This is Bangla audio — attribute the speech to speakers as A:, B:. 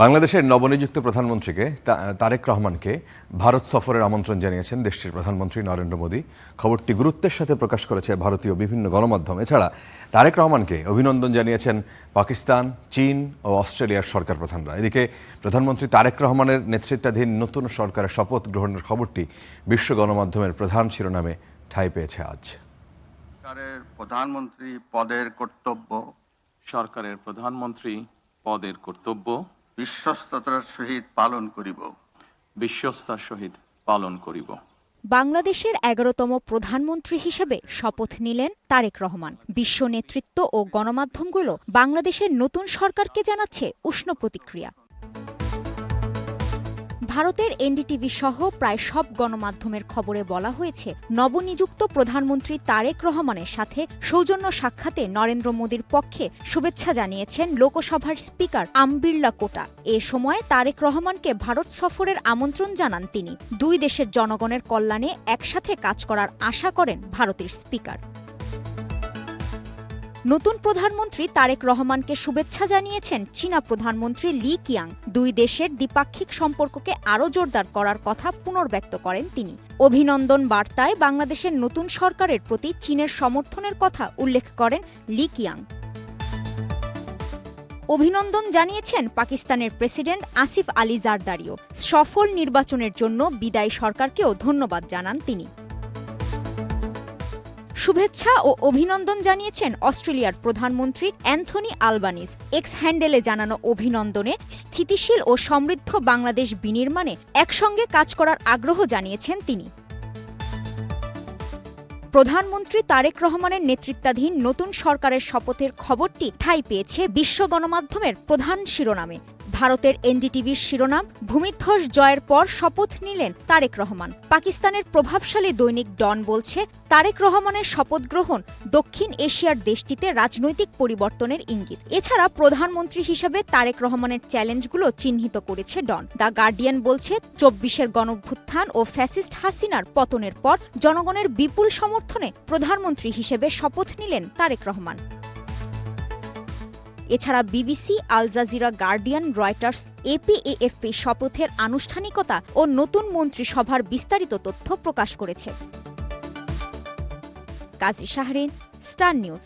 A: বাংলাদেশের নবনিযুক্ত প্রধানমন্ত্রীকে তারেক রহমানকে ভারত সফরের আমন্ত্রণ জানিয়েছেন দেশটির প্রধানমন্ত্রী নরেন্দ্র মোদী। খবরটি গুরুত্বের সাথে প্রকাশ করেছে ভারতীয় বিভিন্ন গণমাধ্যম। এছাড়া তারেক রহমানকে অভিনন্দন জানিয়েছেন পাকিস্তান, চীন ও অস্ট্রেলিয়ার সরকার প্রধানরা। এদিকে প্রধানমন্ত্রী তারেক রহমানের নেতৃত্বাধীন নতুন সরকারের শপথ গ্রহণের খবরটি বিশ্ব গণমাধ্যমের প্রধান শিরোনামে ঠাঁই পেয়েছে আজ।
B: সরকারের প্রধানমন্ত্রী পদের কর্তব্য
C: বিশ্বস্ততার সহিত পালন করিব।
D: বাংলাদেশের ১১তম প্রধানমন্ত্রী হিসেবে শপথ নিলেন তারেক রহমান। বিশ্ব নেতৃত্ব ও গণমাধ্যমগুলো বাংলাদেশের নতুন সরকারকে জানাচ্ছে উষ্ণ প্রতিক্রিয়া। ভারতের এনডিটিভি সহ প্রায় সব গণমাধ্যমের খবরে বলা হয়েছে, নবনিযুক্ত প্রধানমন্ত্রী তারেক রহমানের সাথে সৌজন্য সাক্ষাতে নরেন্দ্র মোদীর পক্ষে শুভেচ্ছা জানিয়েছেন লোকসভার স্পিকার বিরলা কোটা। এ সময় তারেক রহমানকে ভারত সফরের আমন্ত্রণ জানান তিনি। দুই দেশের জনগণের কল্যাণে একসাথে কাজ করার আশা করেন ভারতের স্পিকার। নতুন প্রধানমন্ত্রী তারেক রহমানকে শুভেচ্ছা জানিয়েছেন চীনা প্রধানমন্ত্রী লি কিয়াং। দুই দেশের দ্বিপাক্ষিক সম্পর্ককে আরও জোরদার করার কথা পুনর্ব্যক্ত করেন তিনি। অভিনন্দন বার্তায় বাংলাদেশের নতুন সরকারের প্রতি চীনের সমর্থনের কথা উল্লেখ করেন লি কিয়াং। অভিনন্দন জানিয়েছেন পাকিস্তানের প্রেসিডেন্ট আসিফ আলী জারদারিও। সফল নির্বাচনের জন্য বিদায়ী সরকারকেও ধন্যবাদ জানান তিনি। শুভেচ্ছা ও অভিনন্দন জানিয়েছেন অস্ট্রেলিয়ার প্রধানমন্ত্রী অ্যান্থনি আলবানিজ। এক্স হ্যান্ডেলে জানানো অভিনন্দনে স্থিতিশীল ও সমৃদ্ধ বাংলাদেশ বিনির্মাণে একসঙ্গে কাজ করার আগ্রহ জানিয়েছেন তিনি। প্রধানমন্ত্রী তারেক রহমানের নেতৃত্বাধীন নতুন সরকারের শপথের খবরটি ঠাঁই পেয়েছে বিশ্ব গণমাধ্যমের প্রধান শিরোনামে। ভারতের এনডিটিভির শিরোনাম, ভূমিধ্বস জয়ের পর শপথ নিলেন তারেক রহমান। পাকিস্তানের প্রভাবশালী দৈনিক ডন বলছে, তারেক রহমানের শপথ গ্রহণ দক্ষিণ এশিয়ার দেশটিতে রাজনৈতিক পরিবর্তনের ইঙ্গিত। এছাড়া প্রধানমন্ত্রী হিসেবে তারেক রহমানের চ্যালেঞ্জগুলো চিহ্নিত করেছে ডন। দ্য গার্ডিয়ান বলছে, ২৪-এর গণভ্যুত্থান ও ফ্যাসিস্ট হাসিনার পতনের পর জনগণের বিপুল সমর্থনে প্রধানমন্ত্রী হিসেবে শপথ নিলেন তারেক রহমান। এছাড়া BBC, Al Jazeera, Guardian, Reuters, AP AFP শপথের আনুষ্ঠানিকতা ও নতুন মন্ত্রিসভার বিস্তারিত তথ্য প্রকাশ করেছে। Kazi Shahrin, star news.